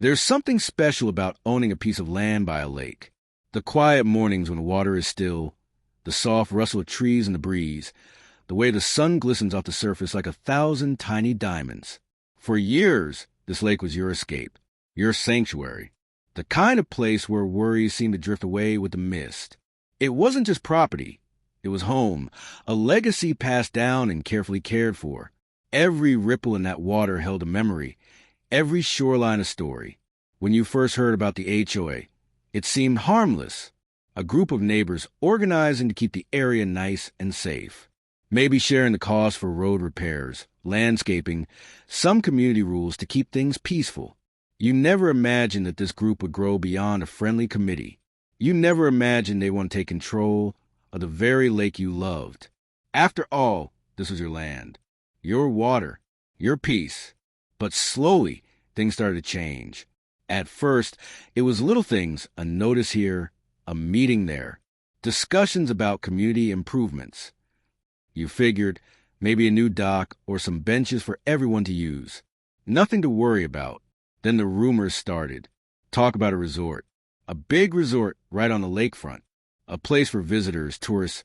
There's something special about owning a piece of land by a lake. The quiet mornings when the water is still, the soft rustle of trees in the breeze, the way the sun glistens off the surface like 1,000 tiny diamonds. For years, this lake was your escape, your sanctuary, the kind of place where worries seemed to drift away with the mist. It wasn't just property. It was home, a legacy passed down and carefully cared for. Every ripple in that water held a memory, every shoreline a story. When you first heard about the HOA, it seemed harmless, a group of neighbors organizing to keep the area nice and safe. Maybe sharing the cost for road repairs, landscaping, some community rules to keep things peaceful. You never imagined that this group would grow beyond a friendly committee. You never imagined they want to take control of the very lake you loved. After all, this was your land, your water, your peace. But slowly, things started to change. At first, it was little things, a notice here, a meeting there, discussions about community improvements. You figured maybe a new dock or some benches for everyone to use. Nothing to worry about. Then the rumors started. Talk about a resort. A big resort right on the lakefront. A place for visitors, tourists,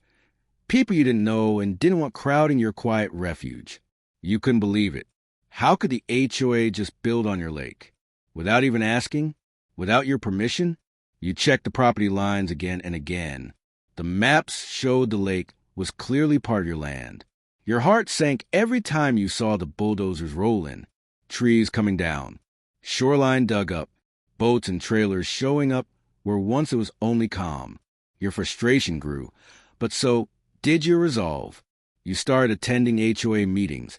people you didn't know and didn't want crowding your quiet refuge. You couldn't believe it. How could the HOA just build on your lake? Without even asking? Without your permission? You checked the property lines again and again. The maps showed the lake was clearly part of your land. Your heart sank every time you saw the bulldozers roll in, trees coming down, shoreline dug up, boats and trailers showing up where once it was only calm. Your frustration grew, but so did your resolve. You started attending HOA meetings,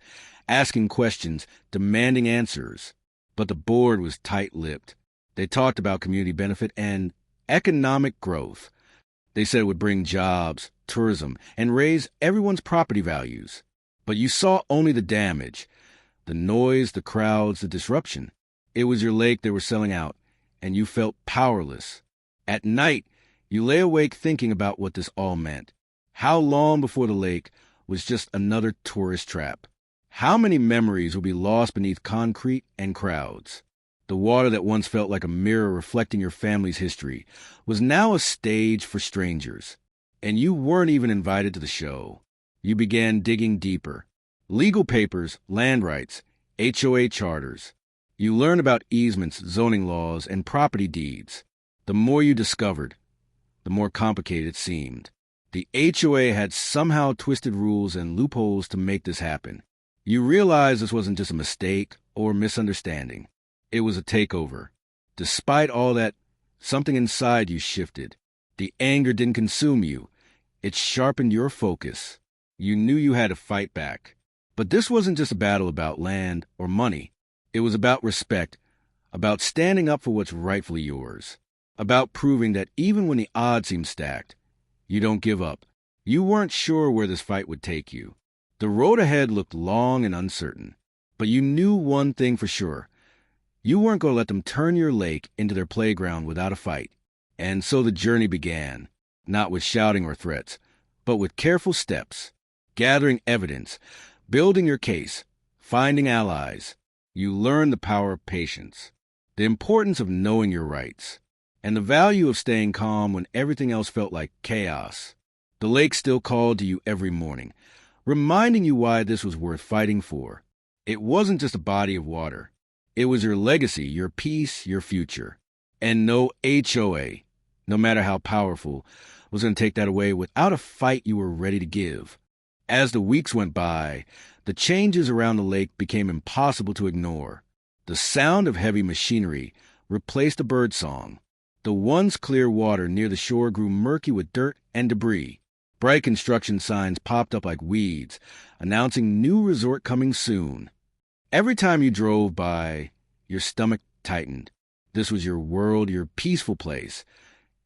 asking questions, demanding answers. But the board was tight-lipped. They talked about community benefit and economic growth. They said it would bring jobs, tourism, and raise everyone's property values. But you saw only the damage, the noise, the crowds, the disruption. It was your lake they were selling out, and you felt powerless. At night, you lay awake thinking about what this all meant. How long before the lake was just another tourist trap? How many memories will be lost beneath concrete and crowds? The water that once felt like a mirror reflecting your family's history was now a stage for strangers. And you weren't even invited to the show. You began digging deeper. Legal papers, land rights, HOA charters. You learned about easements, zoning laws, and property deeds. The more you discovered, the more complicated it seemed. The HOA had somehow twisted rules and loopholes to make this happen. You realized this wasn't just a mistake or misunderstanding. It was a takeover. Despite all that, something inside you shifted. The anger didn't consume you. It sharpened your focus. You knew you had to fight back. But this wasn't just a battle about land or money. It was about respect, about standing up for what's rightfully yours, about proving that even when the odds seem stacked, you don't give up. You weren't sure where this fight would take you. The road ahead looked long and uncertain, but you knew one thing for sure. You weren't going to let them turn your lake into their playground without a fight. And so the journey began, not with shouting or threats, but with careful steps, gathering evidence, building your case, finding allies. You learned the power of patience, the importance of knowing your rights, and the value of staying calm when everything else felt like chaos. The lake still called to you every morning, reminding you why this was worth fighting for. It wasn't just a body of water. It was your legacy, your peace, your future. And no HOA, no matter how powerful, was going to take that away without a fight you were ready to give. As the weeks went by, the changes around the lake became impossible to ignore. The sound of heavy machinery replaced the birdsong. The once clear water near the shore grew murky with dirt and debris. Bright construction signs popped up like weeds, announcing new resort coming soon. Every time you drove by, your stomach tightened. This was your world, your peaceful place.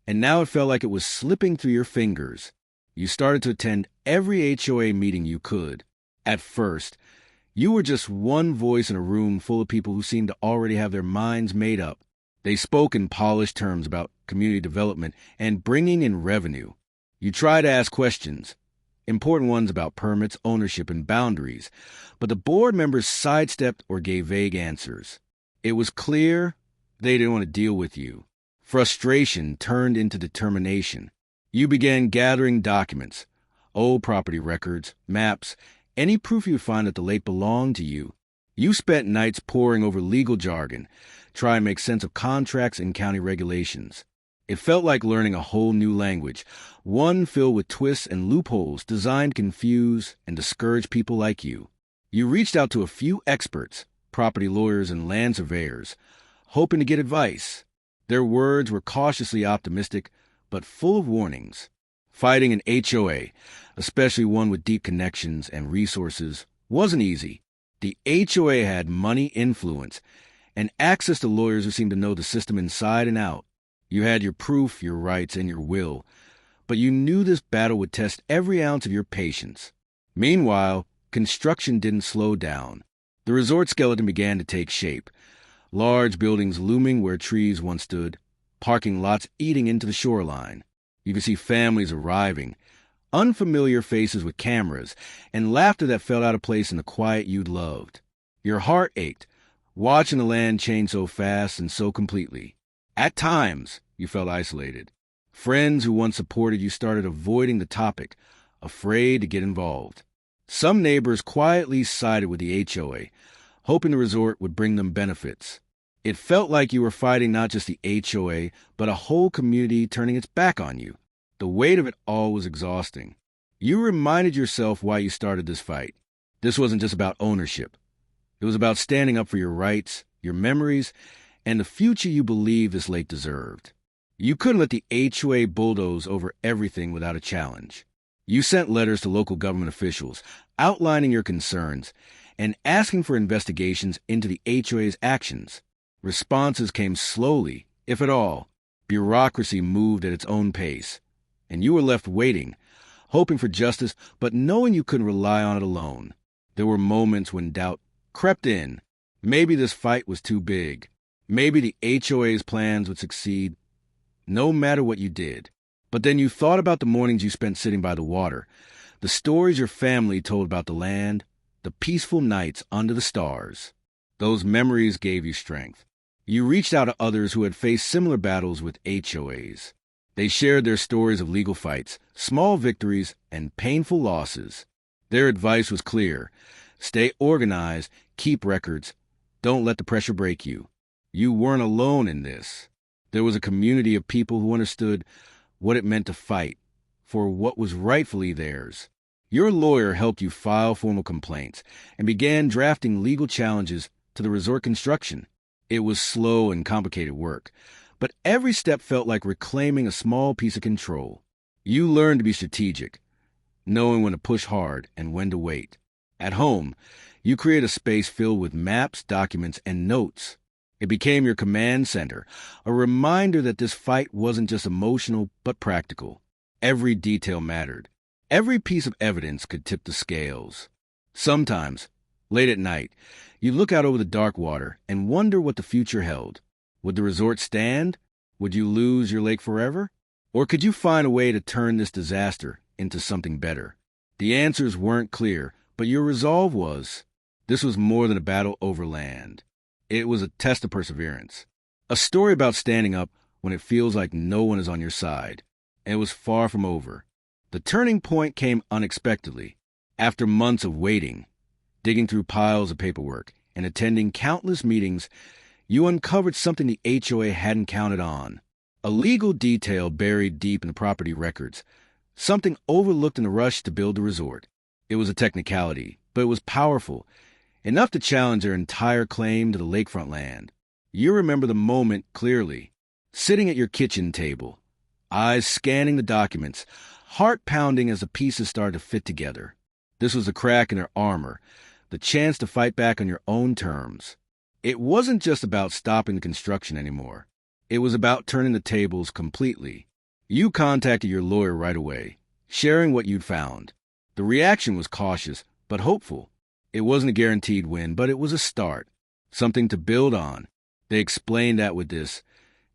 And now it felt like it was slipping through your fingers. You started to attend every HOA meeting you could. At first, you were just one voice in a room full of people who seemed to already have their minds made up. They spoke in polished terms about community development and bringing in revenue. You tried to ask questions, important ones about permits, ownership, and boundaries, but the board members sidestepped or gave vague answers. It was clear They didn't want to deal with you. Frustration turned into determination. You began gathering documents, old property records, maps, any proof you would find that the lake belonged to you. You spent nights poring over legal jargon, trying to make sense of contracts and county regulations. It felt like learning a whole new language, one filled with twists and loopholes designed to confuse and discourage people like you. You reached out to a few experts, property lawyers and land surveyors, hoping to get advice. Their words were cautiously optimistic, but full of warnings. Fighting an HOA, especially one with deep connections and resources, wasn't easy. The HOA had money, influence, and access to lawyers who seemed to know the system inside and out. You had your proof, your rights, and your will, but you knew this battle would test every ounce of your patience. Meanwhile, construction didn't slow down. The resort skeleton began to take shape. Large buildings looming where trees once stood, parking lots eating into the shoreline. You could see families arriving, unfamiliar faces with cameras, and laughter that felt out of place in the quiet you'd loved. Your heart ached, watching the land change so fast and so completely. At times, you felt isolated. Friends who once supported you started avoiding the topic, afraid to get involved. Some neighbors quietly sided with the HOA, hoping the resort would bring them benefits. It felt like you were fighting not just the HOA, but a whole community turning its back on you. The weight of it all was exhausting. You reminded yourself why you started this fight. This wasn't just about ownership. It was about standing up for your rights, your memories, and the future you believed this lake deserved. You couldn't let the HOA bulldoze over everything without a challenge. You sent letters to local government officials, outlining your concerns, and asking for investigations into the HOA's actions. Responses came slowly, if at all. Bureaucracy moved at its own pace, and you were left waiting, hoping for justice, but knowing you couldn't rely on it alone. There were moments when doubt crept in. Maybe this fight was too big. Maybe the HOA's plans would succeed, no matter what you did. But then you thought about the mornings you spent sitting by the water, the stories your family told about the land, the peaceful nights under the stars. Those memories gave you strength. You reached out to others who had faced similar battles with HOAs. They shared their stories of legal fights, small victories, and painful losses. Their advice was clear. Stay organized, keep records, don't let the pressure break you. You weren't alone in this. There was a community of people who understood what it meant to fight for what was rightfully theirs. Your lawyer helped you file formal complaints and began drafting legal challenges to the resort construction. It was slow and complicated work, but every step felt like reclaiming a small piece of control. You learned to be strategic, knowing when to push hard and when to wait. At home, you created a space filled with maps, documents, and notes. It became your command center, a reminder that this fight wasn't just emotional but practical. Every detail mattered. Every piece of evidence could tip the scales. Sometimes, late at night, you look out over the dark water and wonder what the future held. Would the resort stand? Would you lose your lake forever? Or could you find a way to turn this disaster into something better? The answers weren't clear, but your resolve was. This was more than a battle over land. It was a test of perseverance. A story about standing up when it feels like no one is on your side. And it was far from over. The turning point came unexpectedly. After months of waiting, digging through piles of paperwork, and attending countless meetings, you uncovered something the HOA hadn't counted on. A legal detail buried deep in the property records, something overlooked in the rush to build the resort. It was a technicality, but it was powerful, enough to challenge their entire claim to the lakefront land. You remember the moment clearly, sitting at your kitchen table, eyes scanning the documents, heart pounding as the pieces started to fit together. This was a crack in their armor, the chance to fight back on your own terms. It wasn't just about stopping the construction anymore. It was about turning the tables completely. You contacted your lawyer right away, sharing what you'd found. The reaction was cautious, but hopeful. It wasn't a guaranteed win, but it was a start, something to build on. They explained that with this.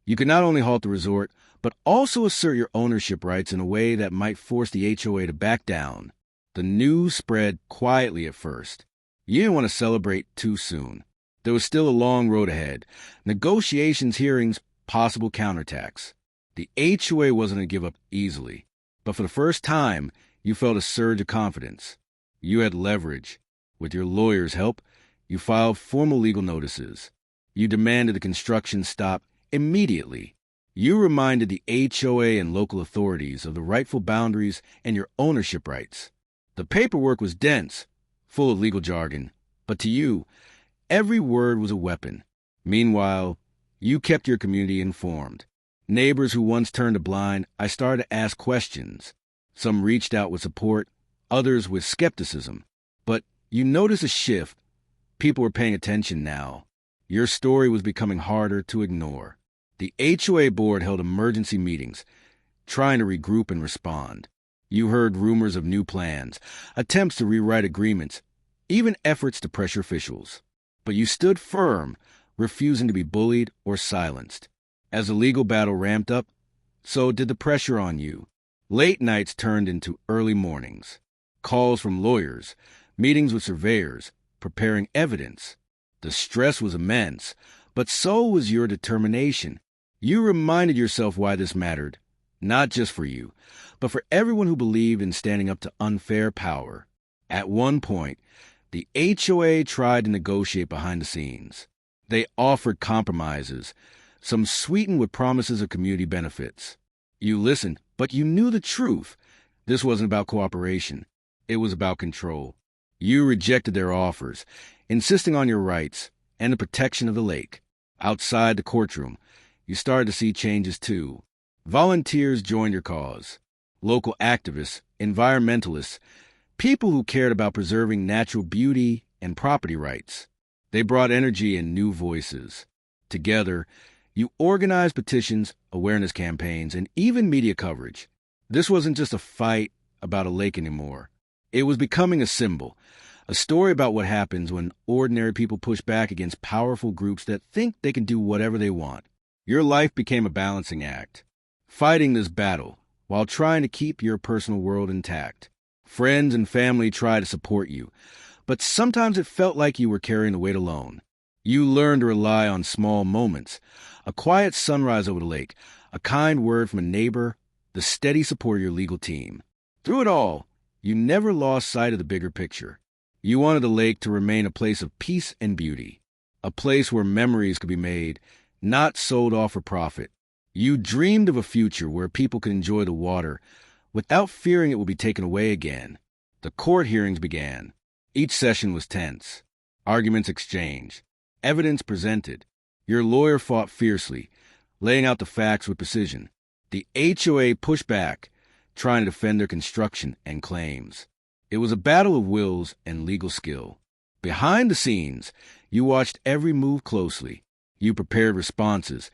You could not only halt the resort, but also assert your ownership rights in a way that might force the HOA to back down. The news spread quietly at first. You didn't want to celebrate too soon. There was still a long road ahead. Negotiations, hearings, possible counterattacks. The HOA wasn't to give up easily. But for the first time, you felt a surge of confidence. You had leverage. With your lawyer's help, you filed formal legal notices. You demanded the construction stop immediately. You reminded the HOA and local authorities of the rightful boundaries and your ownership rights. The paperwork was dense, full of legal jargon, but to you, every word was a weapon. Meanwhile, you kept your community informed. Neighbors who once turned a blind eye started to ask questions. Some reached out with support, others with skepticism. But you noticed a shift. People were paying attention now. Your story was becoming harder to ignore. The HOA board held emergency meetings, trying to regroup and respond. You heard rumors of new plans, attempts to rewrite agreements, even efforts to pressure officials. But you stood firm, refusing to be bullied or silenced. As the legal battle ramped up, so did the pressure on you. Late nights turned into early mornings. Calls from lawyers, meetings with surveyors, preparing evidence. The stress was immense, but so was your determination. You reminded yourself why this mattered, not just for you, but for everyone who believed in standing up to unfair power. At one point, the HOA tried to negotiate behind the scenes. They offered compromises, some sweetened with promises of community benefits. You listened, but you knew the truth. This wasn't about cooperation. It was about control. You rejected their offers, insisting on your rights and the protection of the lake. Outside the courtroom, you started to see changes too. Volunteers joined your cause. Local activists, environmentalists, people who cared about preserving natural beauty and property rights. They brought energy and new voices. Together, you organized petitions, awareness campaigns, and even media coverage. This wasn't just a fight about a lake anymore. It was becoming a symbol, a story about what happens when ordinary people push back against powerful groups that think they can do whatever they want. Your life became a balancing act, fighting this battle while trying to keep your personal world intact. Friends and family tried to support you, but sometimes it felt like you were carrying the weight alone. You learned to rely on small moments, a quiet sunrise over the lake, a kind word from a neighbor, the steady support of your legal team. Through it all, you never lost sight of the bigger picture. You wanted the lake to remain a place of peace and beauty, a place where memories could be made, not sold off for profit. You dreamed of a future where people could enjoy the water without fearing it would be taken away again. The court hearings began. Each session was tense. Arguments exchanged. Evidence presented. Your lawyer fought fiercely, laying out the facts with precision. The HOA pushed back, trying to defend their construction and claims. It was a battle of wills and legal skill. Behind the scenes, you watched every move closely. You prepared responses,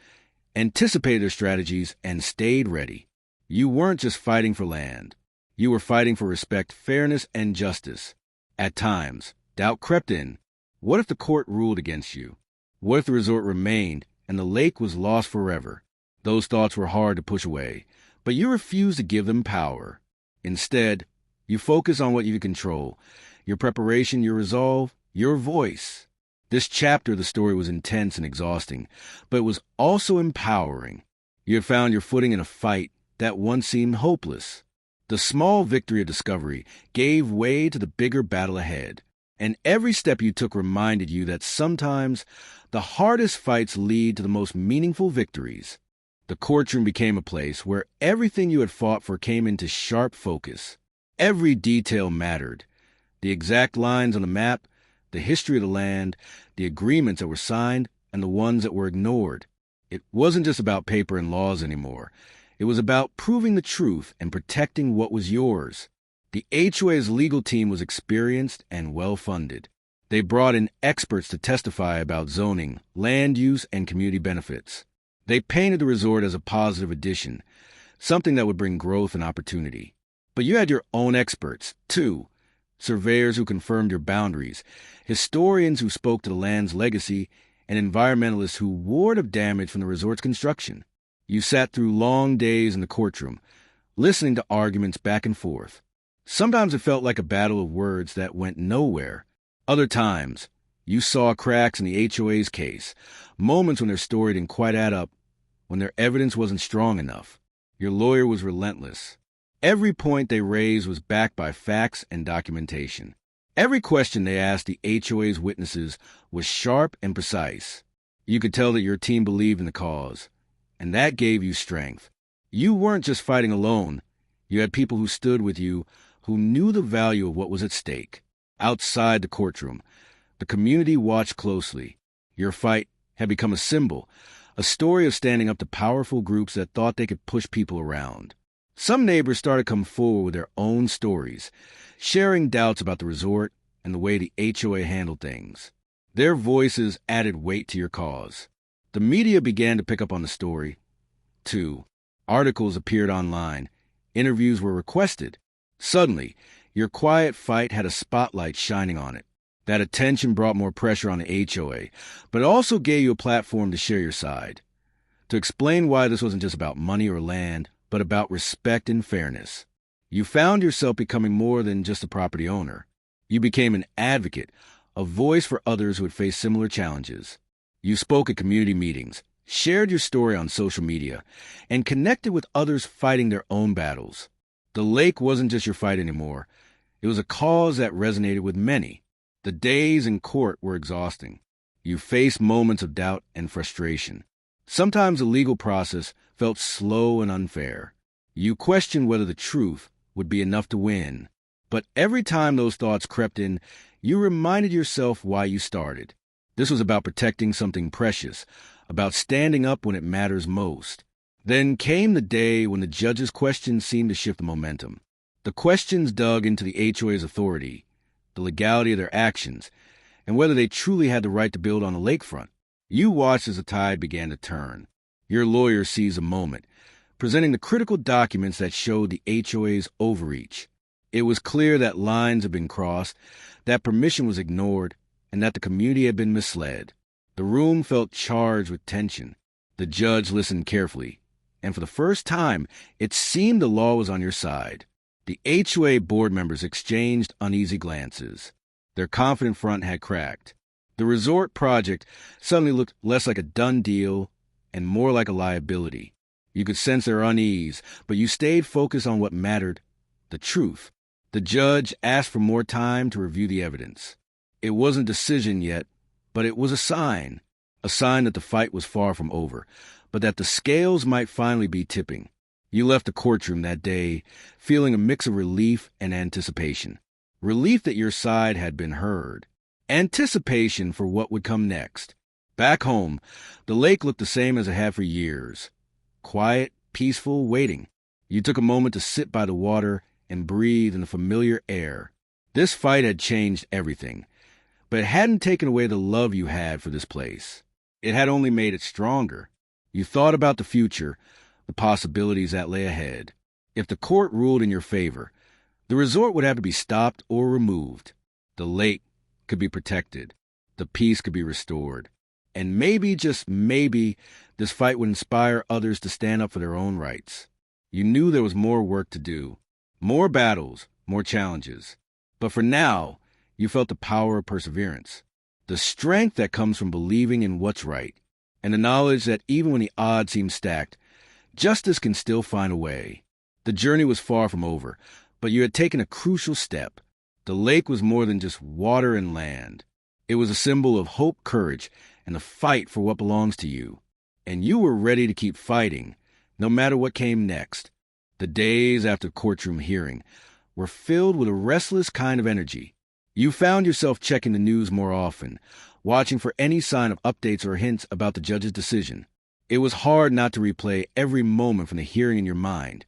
anticipated their strategies, and stayed ready. You weren't just fighting for land. You were fighting for respect, fairness, and justice. At times, doubt crept in. What if the court ruled against you? What if the resort remained and the lake was lost forever? Those thoughts were hard to push away, but you refused to give them power. Instead, you focused on what you could control, your preparation, your resolve, your voice. This chapter of the story was intense and exhausting, but it was also empowering. You had found your footing in a fight that once seemed hopeless. The small victory of discovery gave way to the bigger battle ahead, and every step you took reminded you that sometimes the hardest fights lead to the most meaningful victories. The courtroom became a place where everything you had fought for came into sharp focus. Every detail mattered. The exact lines on the map, the history of the land, the agreements that were signed, and the ones that were ignored. It wasn't just about paper and laws anymore. It was about proving the truth and protecting what was yours. The HOA's legal team was experienced and well-funded. They brought in experts to testify about zoning, land use, and community benefits. They painted the resort as a positive addition, something that would bring growth and opportunity. But you had your own experts, too. Surveyors who confirmed your boundaries, historians who spoke to the land's legacy, and environmentalists who warned of damage from the resort's construction. You sat through long days in the courtroom, listening to arguments back and forth. Sometimes it felt like a battle of words that went nowhere. Other times, You saw cracks in the HOA's case, moments when their story didn't quite add up, when their evidence wasn't strong enough. Your lawyer was relentless. Every point they raised was backed by facts and documentation. Every question they asked the HOA's witnesses was sharp and precise. You could tell that your team believed in the cause, and that gave you strength. You weren't just fighting alone. You had people who stood with you, who knew the value of what was at stake. Outside the courtroom, the community watched closely. Your fight had become a symbol, a story of standing up to powerful groups that thought they could push people around. Some neighbors started to come forward with their own stories, sharing doubts about the resort and the way the HOA handled things. Their voices added weight to your cause. The media began to pick up on the story, too. Articles appeared online. Interviews were requested. Suddenly, your quiet fight had a spotlight shining on it. That attention brought more pressure on the HOA, but it also gave you a platform to share your side, to explain why this wasn't just about money or land, but about respect and fairness. You found yourself becoming more than just a property owner. You became an advocate, a voice for others who had faced similar challenges. You spoke at community meetings, shared your story on social media, and connected with others fighting their own battles. The lake wasn't just your fight anymore. It was a cause that resonated with many. The days in court were exhausting. You faced moments of doubt and frustration. Sometimes the legal process felt slow and unfair. You questioned whether the truth would be enough to win. But every time those thoughts crept in, you reminded yourself why you started. This was about protecting something precious, about standing up when it matters most. Then came the day when the judge's questions seemed to shift the momentum. The questions dug into the HOA's authority, the legality of their actions, and whether they truly had the right to build on the lakefront. You watched as the tide began to turn. Your lawyer seized a moment, presenting the critical documents that showed the HOA's overreach. It was clear that lines had been crossed, that permission was ignored, and that the community had been misled. The room felt charged with tension. The judge listened carefully, and for the first time, it seemed the law was on your side. The HOA board members exchanged uneasy glances. Their confident front had cracked. The resort project suddenly looked less like a done deal and more like a liability. You could sense their unease, but you stayed focused on what mattered, the truth. The judge asked for more time to review the evidence. It wasn't a decision yet, but it was a sign that the fight was far from over, but that the scales might finally be tipping. You left the courtroom that day feeling a mix of relief and anticipation. Relief that your side had been heard. Anticipation for what would come next. Back home, the lake looked the same as it had for years. Quiet, peaceful, waiting. You took a moment to sit by the water and breathe in the familiar air. This fight had changed everything, but it hadn't taken away the love you had for this place. It had only made it stronger. You thought about the future, the possibilities that lay ahead. If the court ruled in your favor, the resort would have to be stopped or removed. The lake could be protected. The peace could be restored. And maybe, just maybe, this fight would inspire others to stand up for their own rights. You knew there was more work to do. More battles, more challenges. But for now, you felt the power of perseverance. The strength that comes from believing in what's right. And the knowledge that even when the odds seem stacked, justice can still find a way. The journey was far from over, but you had taken a crucial step. The lake was more than just water and land. It was a symbol of hope, courage, and the fight for what belongs to you. And you were ready to keep fighting, no matter what came next. The days after the courtroom hearing were filled with a restless kind of energy. You found yourself checking the news more often, watching for any sign of updates or hints about the judge's decision. It was hard not to replay every moment from the hearing in your mind,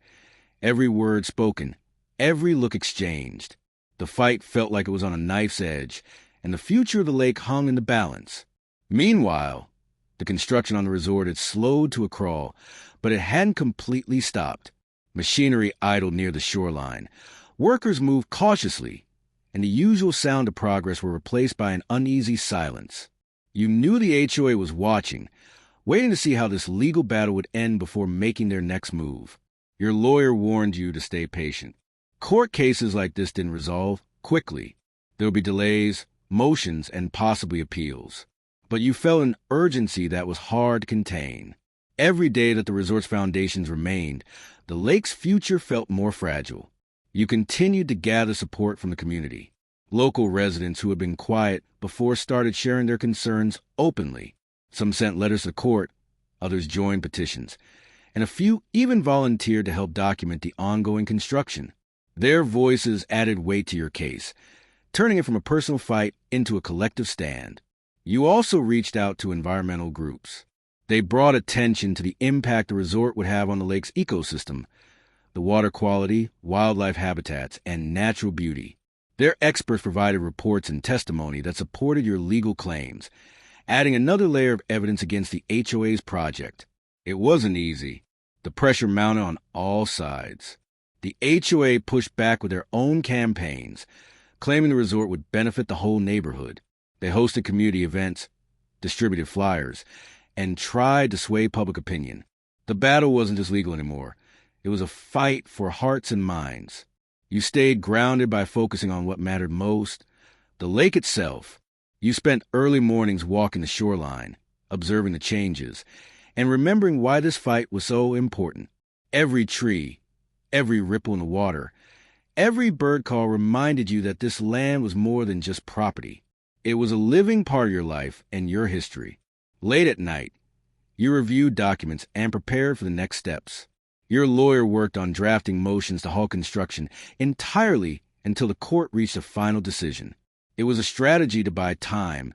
every word spoken, every look exchanged. The fight felt like it was on a knife's edge, and the future of the lake hung in the balance. Meanwhile, the construction on the resort had slowed to a crawl, but it hadn't completely stopped. Machinery idled near the shoreline. Workers moved cautiously, and the usual sound of progress were replaced by an uneasy silence. You knew the HOA was watching, waiting to see how this legal battle would end before making their next move. Your lawyer warned you to stay patient. Court cases like this didn't resolve quickly. There would be delays, motions, and possibly appeals. But you felt an urgency that was hard to contain. Every day that the resort's foundations remained, the lake's future felt more fragile. You continued to gather support from the community. Local residents who had been quiet before started sharing their concerns openly. Some sent letters to court, others joined petitions, and a few even volunteered to help document the ongoing construction. Their voices added weight to your case, turning it from a personal fight into a collective stand. You also reached out to environmental groups. They brought attention to the impact the resort would have on the lake's ecosystem, the water quality, wildlife habitats, and natural beauty. Their experts provided reports and testimony that supported your legal claims, adding another layer of evidence against the HOA's project. It wasn't easy. The pressure mounted on all sides. The HOA pushed back with their own campaigns, claiming the resort would benefit the whole neighborhood. They hosted community events, distributed flyers, and tried to sway public opinion. The battle wasn't just legal anymore. It was a fight for hearts and minds. You stayed grounded by focusing on what mattered most, the lake itself. You spent early mornings walking the shoreline, observing the changes, and remembering why this fight was so important. Every tree, every ripple in the water, every bird call reminded you that this land was more than just property. It was a living part of your life and your history. Late at night, you reviewed documents and prepared for the next steps. Your lawyer worked on drafting motions to halt construction entirely until the court reached a final decision. It was a strategy to buy time,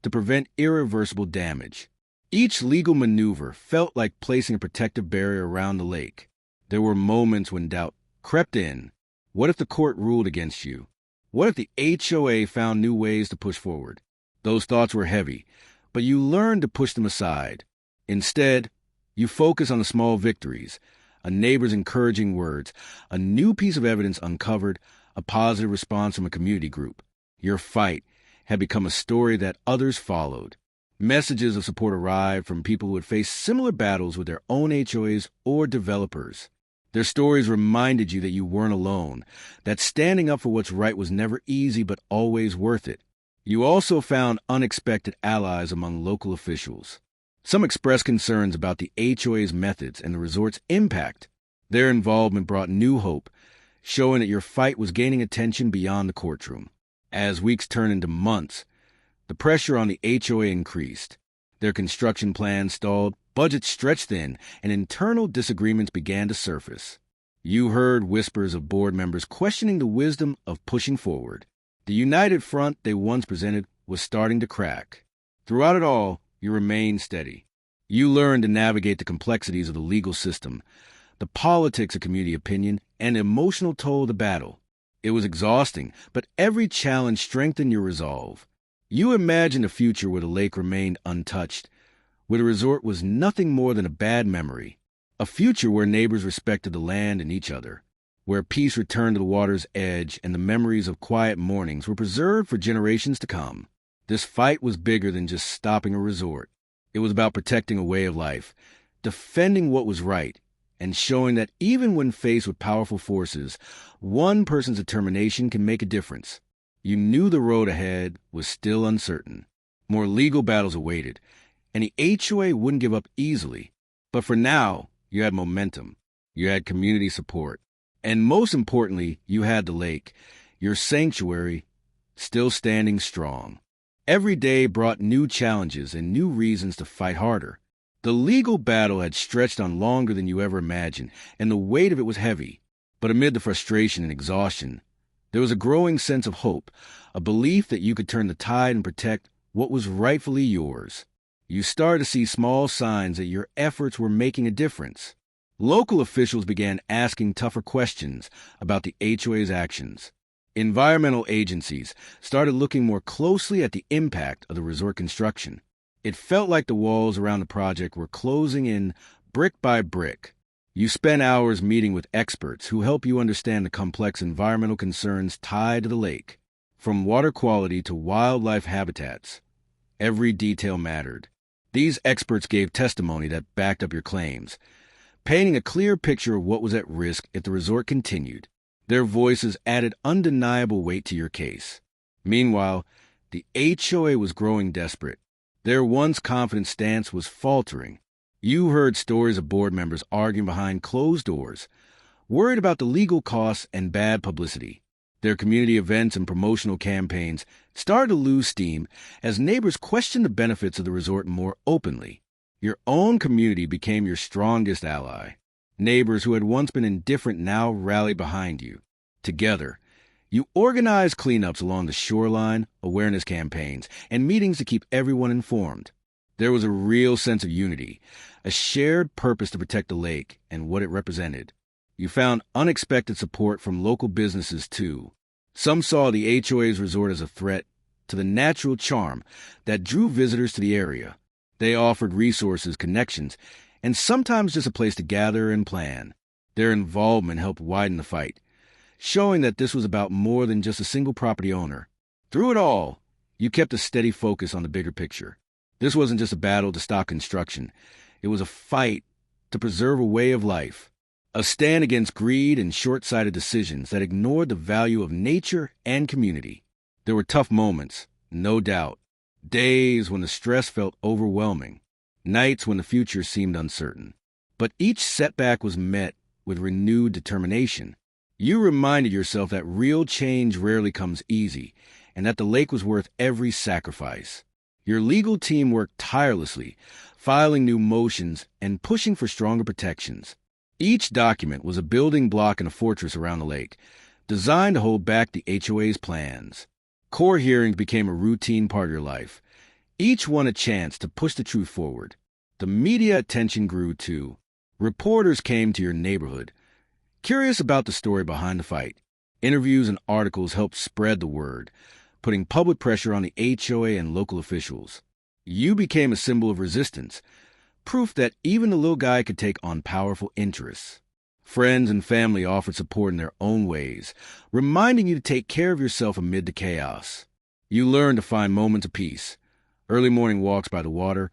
to prevent irreversible damage. Each legal maneuver felt like placing a protective barrier around the lake. There were moments when doubt crept in. What if the court ruled against you? What if the HOA found new ways to push forward? Those thoughts were heavy, but you learned to push them aside. Instead, you focused on the small victories, a neighbor's encouraging words, a new piece of evidence uncovered, a positive response from a community group. Your fight had become a story that others followed. Messages of support arrived from people who had faced similar battles with their own HOAs or developers. Their stories reminded you that you weren't alone, that standing up for what's right was never easy but always worth it. You also found unexpected allies among local officials. Some expressed concerns about the HOA's methods and the resort's impact. Their involvement brought new hope, showing that your fight was gaining attention beyond the courtroom. As weeks turned into months, the pressure on the HOA increased. Their construction plans stalled, budgets stretched thin, and internal disagreements began to surface. You heard whispers of board members questioning the wisdom of pushing forward. The united front they once presented was starting to crack. Throughout it all, you remained steady. You learned to navigate the complexities of the legal system, the politics of community opinion, and the emotional toll of the battle. It was exhausting, but every challenge strengthened your resolve. You imagined a future where the lake remained untouched, where the resort was nothing more than a bad memory, a future where neighbors respected the land and each other, where peace returned to the water's edge and the memories of quiet mornings were preserved for generations to come. This fight was bigger than just stopping a resort. It was about protecting a way of life, defending what was right, and showing that even when faced with powerful forces, one person's determination can make a difference. You knew the road ahead was still uncertain. More legal battles awaited, and the HOA wouldn't give up easily. But for now, you had momentum. You had community support. And most importantly, you had the lake, your sanctuary, still standing strong. Every day brought new challenges and new reasons to fight harder. The legal battle had stretched on longer than you ever imagined, and the weight of it was heavy. But amid the frustration and exhaustion, there was a growing sense of hope, a belief that you could turn the tide and protect what was rightfully yours. You started to see small signs that your efforts were making a difference. Local officials began asking tougher questions about the HOA's actions. Environmental agencies started looking more closely at the impact of the resort construction. It felt like the walls around the project were closing in brick by brick. You spent hours meeting with experts who help you understand the complex environmental concerns tied to the lake. From water quality to wildlife habitats, every detail mattered. These experts gave testimony that backed up your claims, painting a clear picture of what was at risk if the resort continued. Their voices added undeniable weight to your case. Meanwhile, The HOA was growing desperate. Their once confident stance was faltering. You heard stories of board members arguing behind closed doors, worried about the legal costs and bad publicity. Their community events and promotional campaigns started to lose steam as neighbors questioned the benefits of the resort more openly. Your own community became your strongest ally. Neighbors who had once been indifferent now rallied behind you. Together, you organized cleanups along the shoreline, awareness campaigns, and meetings to keep everyone informed. There was a real sense of unity, a shared purpose to protect the lake and what it represented. You found unexpected support from local businesses, too. Some saw the HOA's resort as a threat to the natural charm that drew visitors to the area. They offered resources, connections, and sometimes just a place to gather and plan. Their involvement helped widen the fight, showing that this was about more than just a single property owner. Through it all, you kept a steady focus on the bigger picture. This wasn't just a battle to stop construction. It was a fight to preserve a way of life, a stand against greed and short-sighted decisions that ignored the value of nature and community. There were tough moments, no doubt. Days when the stress felt overwhelming. Nights when the future seemed uncertain. But each setback was met with renewed determination. You reminded yourself that real change rarely comes easy, and that the lake was worth every sacrifice. Your legal team worked tirelessly, filing new motions and pushing for stronger protections. Each document was a building block in a fortress around the lake, designed to hold back the HOA's plans. Core hearings became a routine part of your life, each one a chance to push the truth forward. The media attention grew, too. Reporters came to your neighborhood, curious about the story behind the fight. Interviews and articles helped spread the word, putting public pressure on the HOA and local officials. You became a symbol of resistance, proof that even the little guy could take on powerful interests. Friends and family offered support in their own ways, reminding you to take care of yourself amid the chaos. You learned to find moments of peace, early morning walks by the water,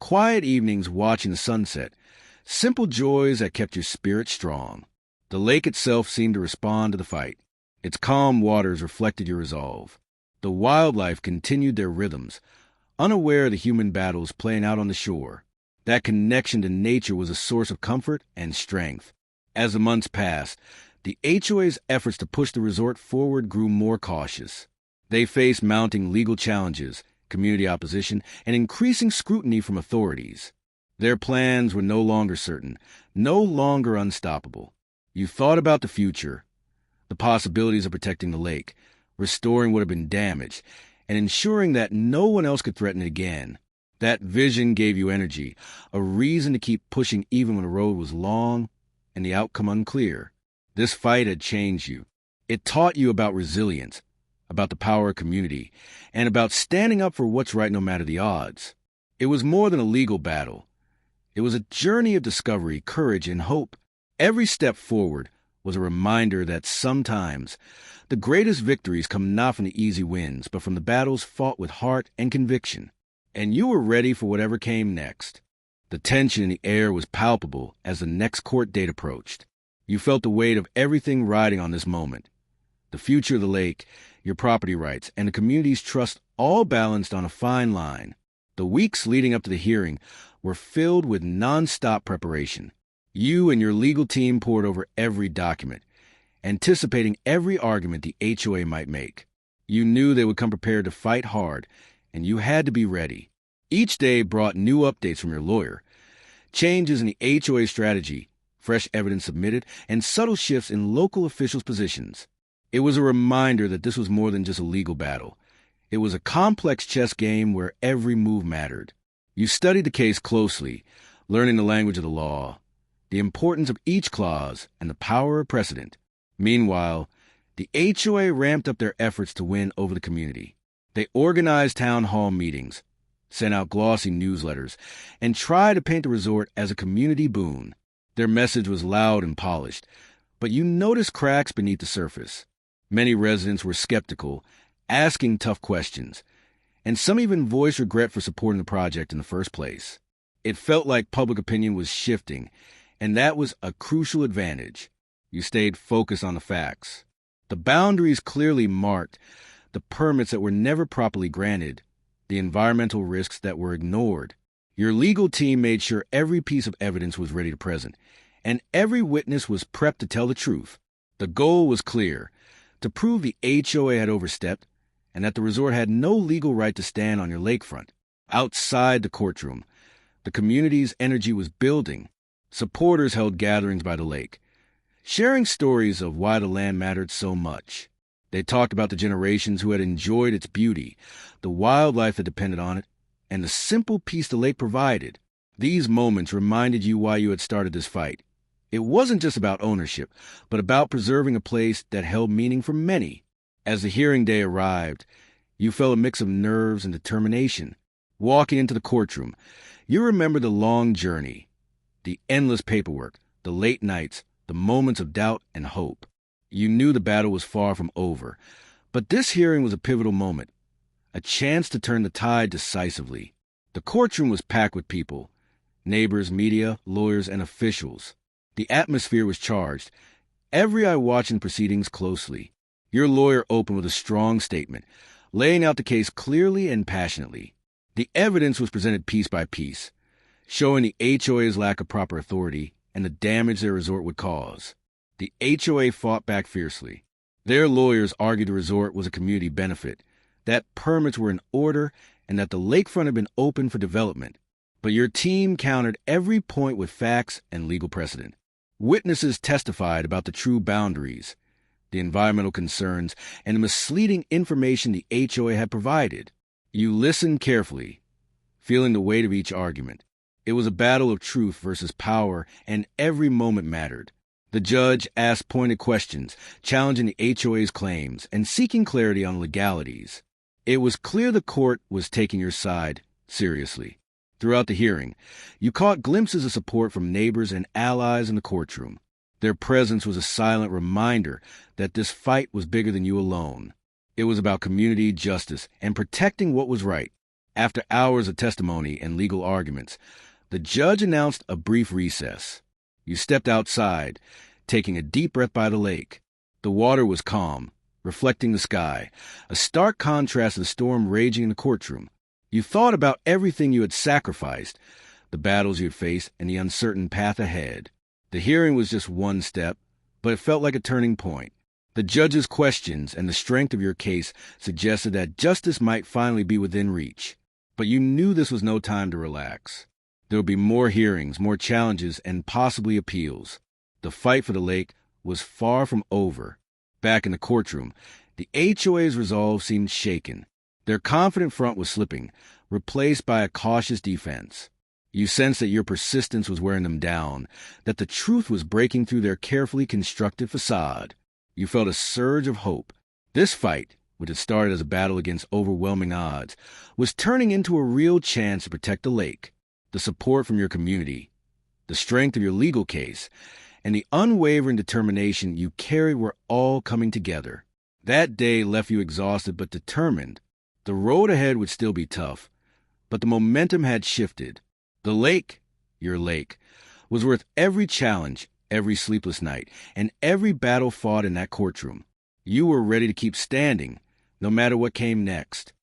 quiet evenings watching the sunset, simple joys that kept your spirit strong. The lake itself seemed to respond to the fight. Its calm waters reflected your resolve. The wildlife continued their rhythms, unaware of the human battles playing out on the shore. That connection to nature was a source of comfort and strength. As the months passed, the HOA's efforts to push the resort forward grew more cautious. They faced mounting legal challenges, community opposition, and increasing scrutiny from authorities. Their plans were no longer certain, no longer unstoppable. You thought about the future, the possibilities of protecting the lake, restoring what had been damaged, and ensuring that no one else could threaten it again. That vision gave you energy, a reason to keep pushing even when the road was long and the outcome unclear. This fight had changed you. It taught you about resilience, about the power of community, and about standing up for what's right no matter the odds. It was more than a legal battle. It was a journey of discovery, courage, and hope. Every step forward was a reminder that sometimes the greatest victories come not from the easy wins, but from the battles fought with heart and conviction. And you were ready for whatever came next. The tension in the air was palpable as the next court date approached. You felt the weight of everything riding on this moment. The future of the lake, your property rights, and the community's trust all balanced on a fine line. The weeks leading up to the hearing were filled with non-stop preparation. You and your legal team pored over every document, anticipating every argument the HOA might make. You knew they would come prepared to fight hard, and you had to be ready. Each day brought new updates from your lawyer, changes in the HOA strategy, fresh evidence submitted, and subtle shifts in local officials' positions. It was a reminder that this was more than just a legal battle. It was a complex chess game where every move mattered. You studied the case closely, learning the language of the law, the importance of each clause, and the power of precedent. Meanwhile, the HOA ramped up their efforts to win over the community. They organized town hall meetings, sent out glossy newsletters, and tried to paint the resort as a community boon. Their message was loud and polished, but you noticed cracks beneath the surface. Many residents were skeptical, asking tough questions, and some even voiced regret for supporting the project in the first place. It felt like public opinion was shifting, and that was a crucial advantage. You stayed focused on the facts. The boundaries clearly marked, the permits that were never properly granted, the environmental risks that were ignored. Your legal team made sure every piece of evidence was ready to present, and every witness was prepped to tell the truth. The goal was clear: to prove the HOA had overstepped and that the resort had no legal right to stand on your lakefront. Outside the courtroom, the community's energy was building. Supporters held gatherings by the lake, sharing stories of why the land mattered so much. They talked about the generations who had enjoyed its beauty, the wildlife that depended on it, and the simple peace the lake provided. These moments reminded you why you had started this fight. It wasn't just about ownership, but about preserving a place that held meaning for many. As the hearing day arrived, you felt a mix of nerves and determination. Walking into the courtroom, you remember the long journey, the endless paperwork, the late nights, the moments of doubt and hope. You knew the battle was far from over, but this hearing was a pivotal moment, a chance to turn the tide decisively. The courtroom was packed with people, neighbors, media, lawyers, and officials. The atmosphere was charged, every eye watching proceedings closely. Your lawyer opened with a strong statement, laying out the case clearly and passionately. The evidence was presented piece by piece, showing the HOA's lack of proper authority and the damage their resort would cause. The HOA fought back fiercely. Their lawyers argued the resort was a community benefit, that permits were in order, and that the lakefront had been open for development. But your team countered every point with facts and legal precedent. Witnesses testified about the true boundaries, the environmental concerns, and the misleading information the HOA had provided. You listened carefully, feeling the weight of each argument. It was a battle of truth versus power, and every moment mattered. The judge asked pointed questions, challenging the HOA's claims and seeking clarity on legalities. It was clear the court was taking your side seriously. Throughout the hearing, you caught glimpses of support from neighbors and allies in the courtroom. Their presence was a silent reminder that this fight was bigger than you alone. It was about community justice and protecting what was right. After hours of testimony and legal arguments, the judge announced a brief recess. You stepped outside, taking a deep breath by the lake. The water was calm, reflecting the sky, a stark contrast to the storm raging in the courtroom. You thought about everything you had sacrificed, the battles you had faced, and the uncertain path ahead. The hearing was just one step, but it felt like a turning point. The judge's questions and the strength of your case suggested that justice might finally be within reach. But you knew this was no time to relax. There would be more hearings, more challenges, and possibly appeals. The fight for the lake was far from over. Back in the courtroom, the HOA's resolve seemed shaken. Their confident front was slipping, replaced by a cautious defense. You sensed that your persistence was wearing them down, that the truth was breaking through their carefully constructed facade. You felt a surge of hope. This fight, which had started as a battle against overwhelming odds, was turning into a real chance to protect the lake. The support from your community, the strength of your legal case, and the unwavering determination you carried were all coming together. That day left you exhausted but determined. The road ahead would still be tough, but the momentum had shifted. The lake, your lake, was worth every challenge, every sleepless night, and every battle fought in that courtroom. You were ready to keep standing, no matter what came next.